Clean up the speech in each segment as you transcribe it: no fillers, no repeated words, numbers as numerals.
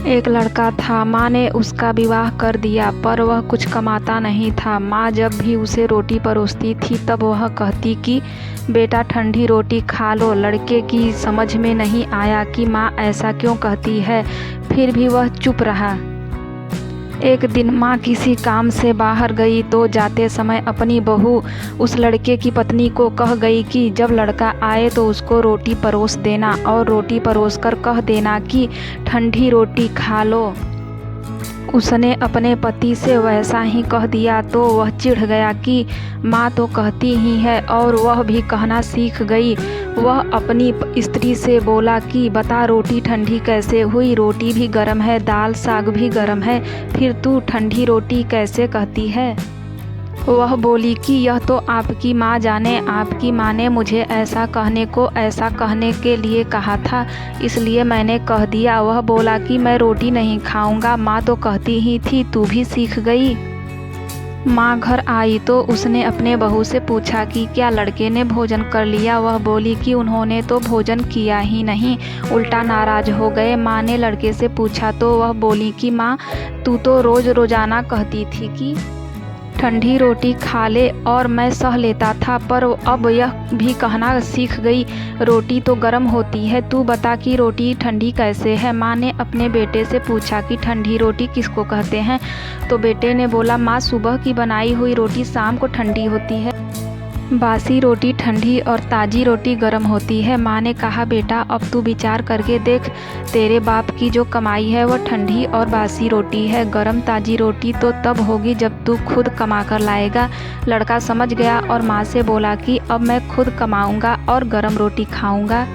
एक लड़का था, माँ ने उसका विवाह कर दिया, पर वह कुछ कमाता नहीं था। माँ जब भी उसे रोटी परोसती थी तब वह कहती कि बेटा ठंडी रोटी खा लो। लड़के की समझ में नहीं आया कि माँ ऐसा क्यों कहती है, फिर भी वह चुप रहा। एक दिन माँ किसी काम से बाहर गई तो जाते समय अपनी बहू उस लड़के की पत्नी को कह गई कि जब लड़का आए तो उसको रोटी परोस देना और रोटी परोस कर कह देना कि ठंडी रोटी खा लो। उसने अपने पति से वैसा ही कह दिया तो वह चिढ़ गया कि माँ तो कहती ही है, और वह भी कहना सीख गई। वह अपनी स्त्री से बोला कि बता रोटी ठंडी कैसे हुई, रोटी भी गर्म है, दाल साग भी गर्म है, फिर तू ठंडी रोटी कैसे कहती है। वह बोली कि यह तो आपकी माँ जाने, आपकी माँ ने मुझे ऐसा कहने के लिए कहा था, इसलिए मैंने कह दिया। वह बोला कि मैं रोटी नहीं खाऊंगा, माँ तो कहती ही थी, तू भी सीख गई। माँ घर आई तो उसने अपने बहू से पूछा कि क्या लड़के ने भोजन कर लिया। वह बोली कि उन्होंने तो भोजन किया ही नहीं, उल्टा नाराज हो गए। माँ ने लड़के से पूछा तो वह बोली कि माँ तू तो रोज़ाना कहती थी कि ठंडी रोटी खा ले और मैं सह लेता था, पर अब यह भी कहना सीख गई रोटी तो गर्म होती है, तू बता कि रोटी ठंडी कैसे है। माँ ने अपने बेटे से पूछा कि ठंडी रोटी किसको कहते हैं, तो बेटे ने बोला माँ सुबह की बनाई हुई रोटी शाम को ठंडी होती है, बासी रोटी ठंडी और ताज़ी रोटी गर्म होती है। माँ ने कहा बेटा अब तू विचार करके देख, तेरे बाप की जो कमाई है वह ठंडी और बासी रोटी है, गर्म ताज़ी रोटी तो तब होगी जब तू खुद कमा कर लाएगा। लड़का समझ गया और माँ से बोला कि अब मैं खुद कमाऊँगा और गर्म रोटी खाऊँगा।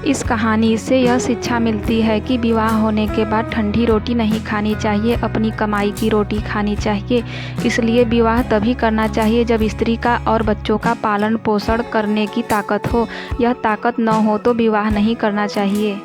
इस कहानी से यह शिक्षा मिलती है कि विवाह होने के बाद ठंडी रोटी नहीं खानी चाहिए, अपनी कमाई की रोटी खानी चाहिए। इसलिए विवाह तभी करना चाहिए जब स्त्री का और बच्चों का पालन पोषण करने की ताकत हो। यह ताकत न हो तो विवाह नहीं करना चाहिए।